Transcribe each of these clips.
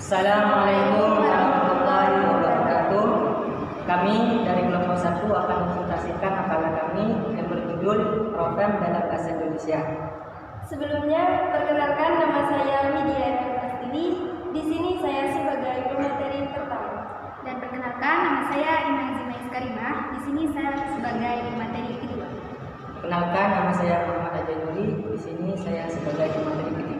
Assalamualaikum warahmatullahi wabarakatuh. Kami dari kelompok 1 akan mempresentasikan makalah kami yang berjudul Morfem dalam Bahasa Indonesia. Sebelumnya, perkenalkan nama saya Widya Prastini. Di sini saya sebagai pemateri pertama. Dan perkenalkan nama saya Iman Zimais Karimah. Di sini saya sebagai pemateri kedua. Perkenalkan nama saya Muhammad Ajanuri. Di sini saya sebagai pemateri ketiga.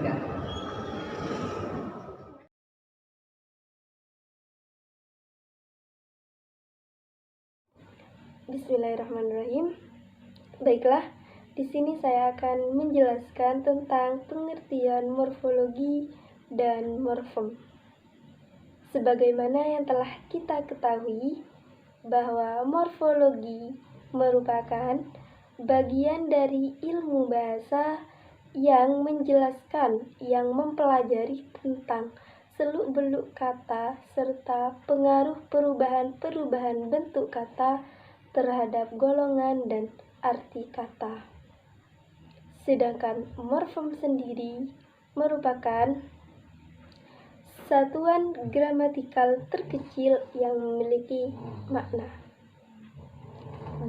Bismillahirrahmanirrahim. Baiklah, di sini saya akan menjelaskan tentang pengertian morfologi dan morfem. Sebagaimana yang telah kita ketahui bahwa morfologi merupakan bagian dari ilmu bahasa yang menjelaskan, yang mempelajari tentang seluk-beluk kata serta pengaruh perubahan-perubahan bentuk kata terhadap golongan dan arti kata. Sedangkan morfem sendiri merupakan satuan gramatikal terkecil yang memiliki makna.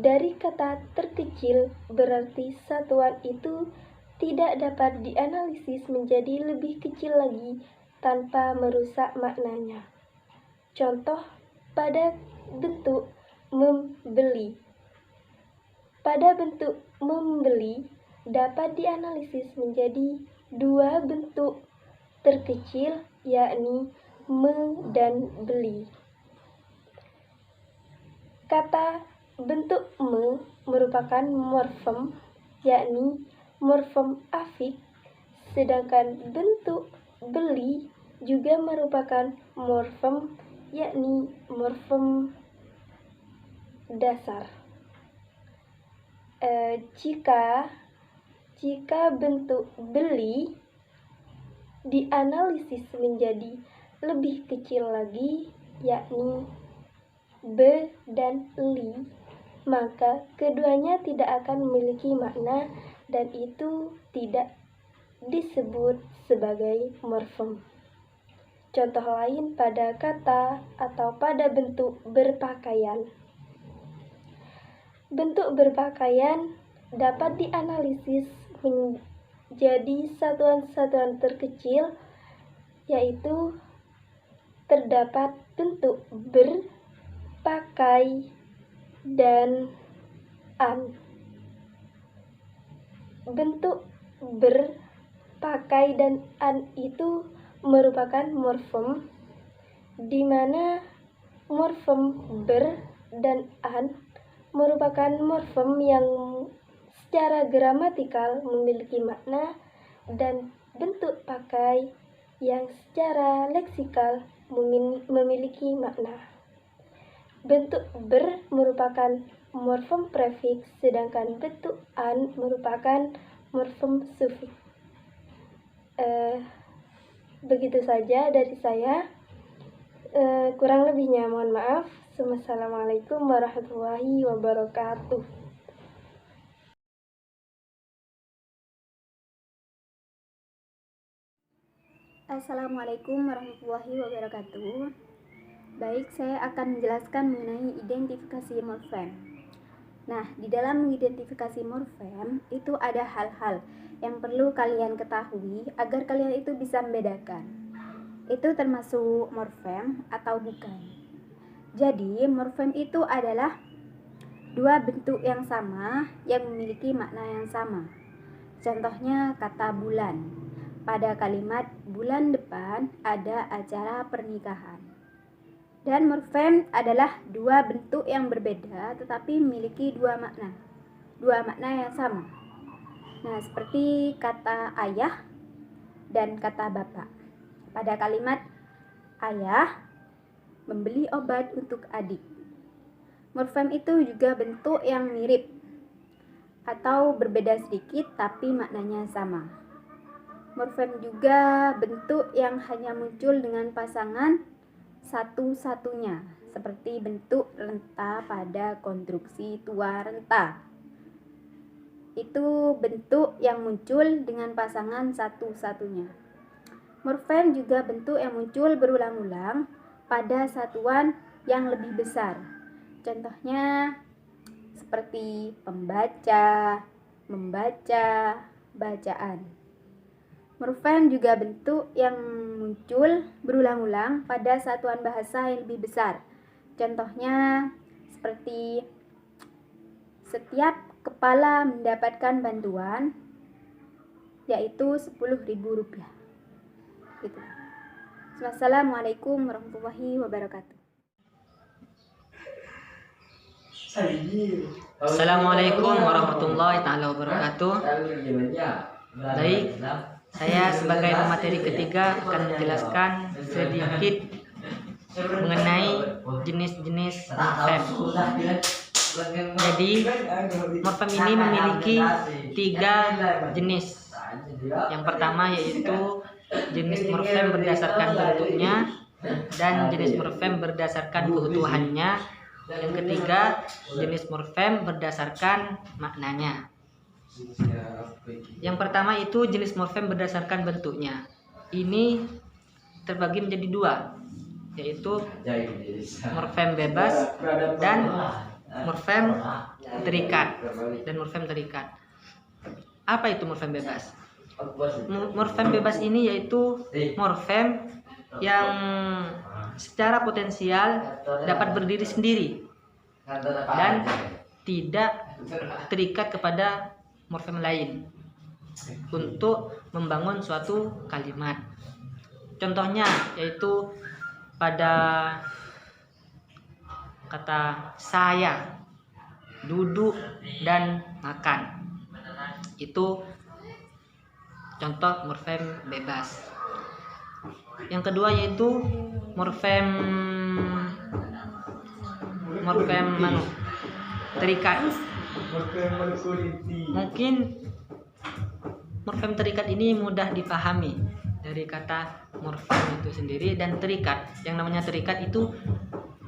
Dari kata terkecil berarti satuan itu tidak dapat dianalisis menjadi lebih kecil lagi tanpa merusak maknanya. Contoh pada bentuk membeli. Pada bentuk membeli dapat dianalisis menjadi dua bentuk terkecil, yakni me dan beli. Kata bentuk me merupakan morfem, yakni morfem afik, sedangkan bentuk beli juga merupakan morfem, yakni morfem dasar. Jika bentuk beli dianalisis menjadi lebih kecil lagi, yakni be dan li, maka keduanya tidak akan memiliki makna dan itu tidak disebut sebagai morfem. Contoh lain pada kata atau pada bentuk berpakaian. Bentuk berpakaian dapat dianalisis menjadi satuan-satuan terkecil, yaitu terdapat bentuk ber, pakai, dan an. Bentuk ber, pakai, dan an itu merupakan morfem, di mana morfem ber dan an merupakan morfem yang secara gramatikal memiliki makna, dan bentuk pakai yang secara leksikal memiliki makna. Bentuk ber merupakan morfem prefiks, sedangkan bentuk an merupakan morfem sufiks. Begitu saja dari saya. Kurang lebihnya mohon maaf. Wassalamualaikum warahmatullahi wabarakatuh. Assalamualaikum warahmatullahi wabarakatuh. Baik, saya akan menjelaskan mengenai identifikasi morfem. Nah, di dalam mengidentifikasi morfem itu ada hal-hal yang perlu kalian ketahui agar kalian itu bisa membedakan. Itu termasuk morfem atau bukan. Jadi, morfem itu adalah dua bentuk yang sama yang memiliki makna yang sama. Contohnya kata bulan. Pada kalimat bulan depan ada acara pernikahan. Dan morfem adalah dua bentuk yang berbeda tetapi memiliki dua makna yang sama. Nah, seperti kata ayah dan kata bapak. Pada kalimat ayah membeli obat untuk adik. Morfem itu juga bentuk yang mirip atau berbeda sedikit tapi maknanya sama. Morfem juga bentuk yang hanya muncul dengan pasangan satu-satunya, seperti bentuk renta pada konstruksi tua renta. Itu bentuk yang muncul dengan pasangan satu-satunya. Morfem juga bentuk yang muncul berulang-ulang pada satuan yang lebih besar. Contohnya seperti pembaca, membaca, bacaan. Morfem juga bentuk yang muncul berulang-ulang pada satuan bahasa yang lebih besar. Contohnya seperti setiap kepala mendapatkan bantuan, yaitu Rp10.000. Gitu. Wassalamualaikum warahmatullahi wabarakatuh. Assalamualaikum warahmatullahi wabarakatuh. Baik, saya sebagai pemateri ketiga akan menjelaskan sedikit mengenai jenis-jenis morfem. Jadi, morfem ini memiliki 3 jenis. Yang pertama yaitu jenis morfem berdasarkan bentuknya dan jenis morfem berdasarkan keutuhannya. Yang ketiga, jenis morfem berdasarkan maknanya. Yang pertama itu jenis morfem berdasarkan bentuknya. Ini terbagi menjadi 2, yaitu morfem bebas dan morfem terikat. Apa itu morfem bebas? Morfem bebas ini yaitu morfem yang secara potensial dapat berdiri sendiri dan tidak terikat kepada morfem lain untuk membangun suatu kalimat. Contohnya yaitu pada kata saya, duduk, dan makan. Itu contoh morfem bebas. Yang kedua yaitu morfem terikat. Mungkin morfem terikat ini mudah dipahami dari kata morfem itu sendiri dan terikat. Yang namanya terikat itu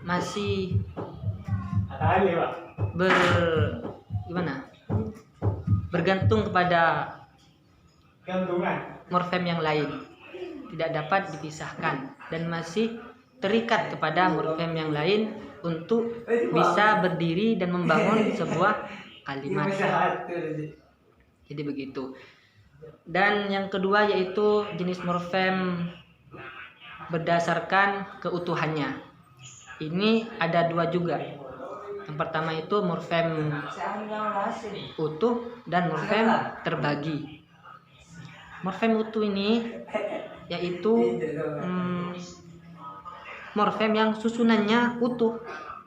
masih bergantung kepada morfem yang lain, tidak dapat dipisahkan dan masih terikat kepada morfem yang lain untuk bisa berdiri dan membangun sebuah kalimat. Jadi begitu. Dan yang kedua yaitu jenis morfem berdasarkan keutuhannya. Ini ada 2 juga. Yang pertama itu morfem utuh dan morfem terbagi. Morfem utuh ini yaitu morfem yang susunannya utuh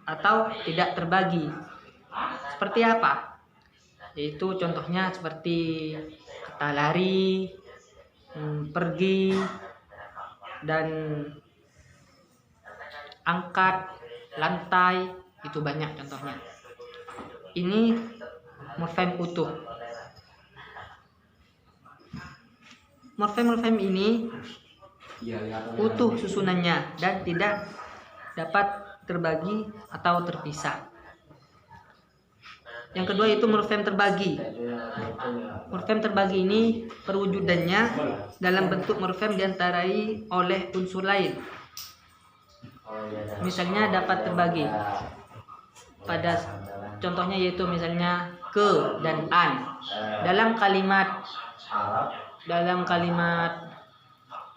atau tidak terbagi. Seperti apa? Yaitu contohnya seperti kata lari, pergi, dan angkat, lantai, itu banyak contohnya. Ini morfem utuh. Morfem-morfem ini utuh susunannya dan tidak dapat terbagi atau terpisah. Yang kedua itu morfem terbagi. Morfem terbagi ini perwujudannya dalam bentuk morfem diantarai oleh unsur lain. Misalnya dapat terbagi pada contohnya yaitu misalnya ke dan an. Dalam kalimat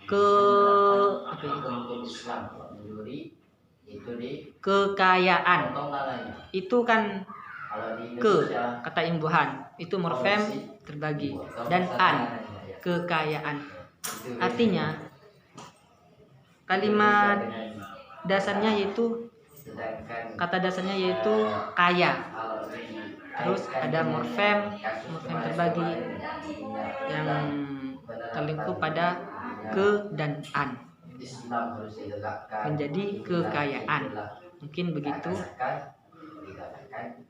ke kekayaan itu kan ke kata imbuhan itu morfem terbagi dan an kekayaan. Artinya kalimat dasarnya yaitu kata dasarnya yaitu kaya. Terus ada morfem terbagi yang terlingkup pada ke dan an menjadi kekayaan. Mungkin begitu.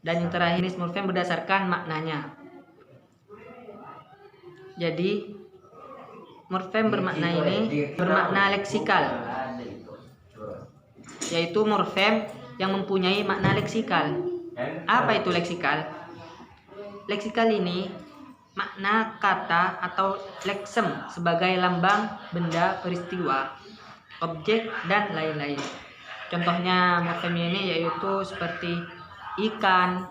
Dan yang terakhir jenis morfem berdasarkan maknanya. Jadi morfem bermakna ini bermakna leksikal, yaitu morfem yang mempunyai makna leksikal. Apa itu leksikal? Leksikal ini makna kata atau leksem sebagai lambang, benda, peristiwa, objek, dan lain-lain. Contohnya morfem ini yaitu seperti ikan,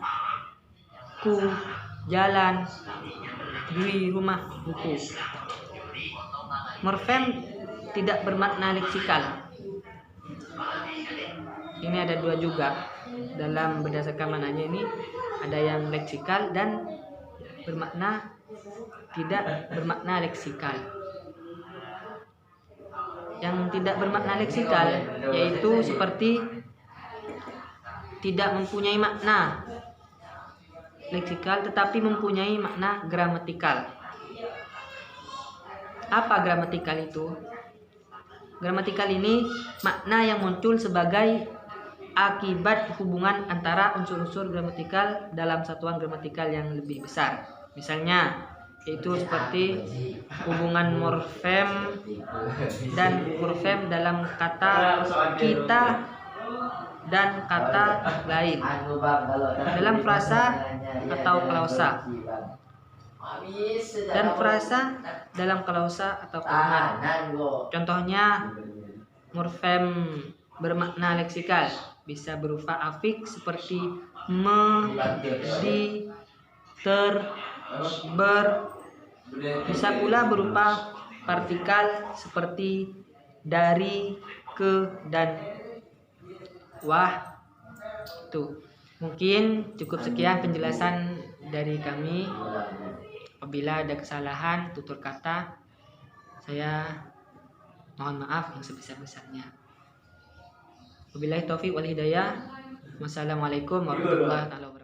ku, jalan, dui, rumah, buku. Morfem tidak bermakna leksikal. Ini ada dua juga. Dalam berdasarkan maknanya ini ada yang leksikal dan tidak bermakna leksikal. Yang tidak bermakna leksikal yaitu seperti tidak mempunyai makna leksikal tetapi mempunyai makna gramatikal. Apa gramatikal itu? Gramatikal ini makna yang muncul sebagai akibat hubungan antara unsur-unsur gramatikal dalam satuan gramatikal yang lebih besar. Misalnya, yaitu seperti hubungan morfem dan morfem dalam kata kita dan kata lain, dalam frasa atau klausa, dan frasa dalam klausa atau kalimat. Contohnya, morfem bermakna leksikal bisa berupa afik seperti me, di, ter, ber. Bisa pula berupa partikel seperti dari, ke, dan wah. Tuh, mungkin cukup sekian penjelasan dari kami. Apabila ada kesalahan tutur kata, saya mohon maaf yang sebesar-besarnya. Wabillahi taufiq wal hidayah. Wassalamualaikum warahmatullahi wabarakatuh.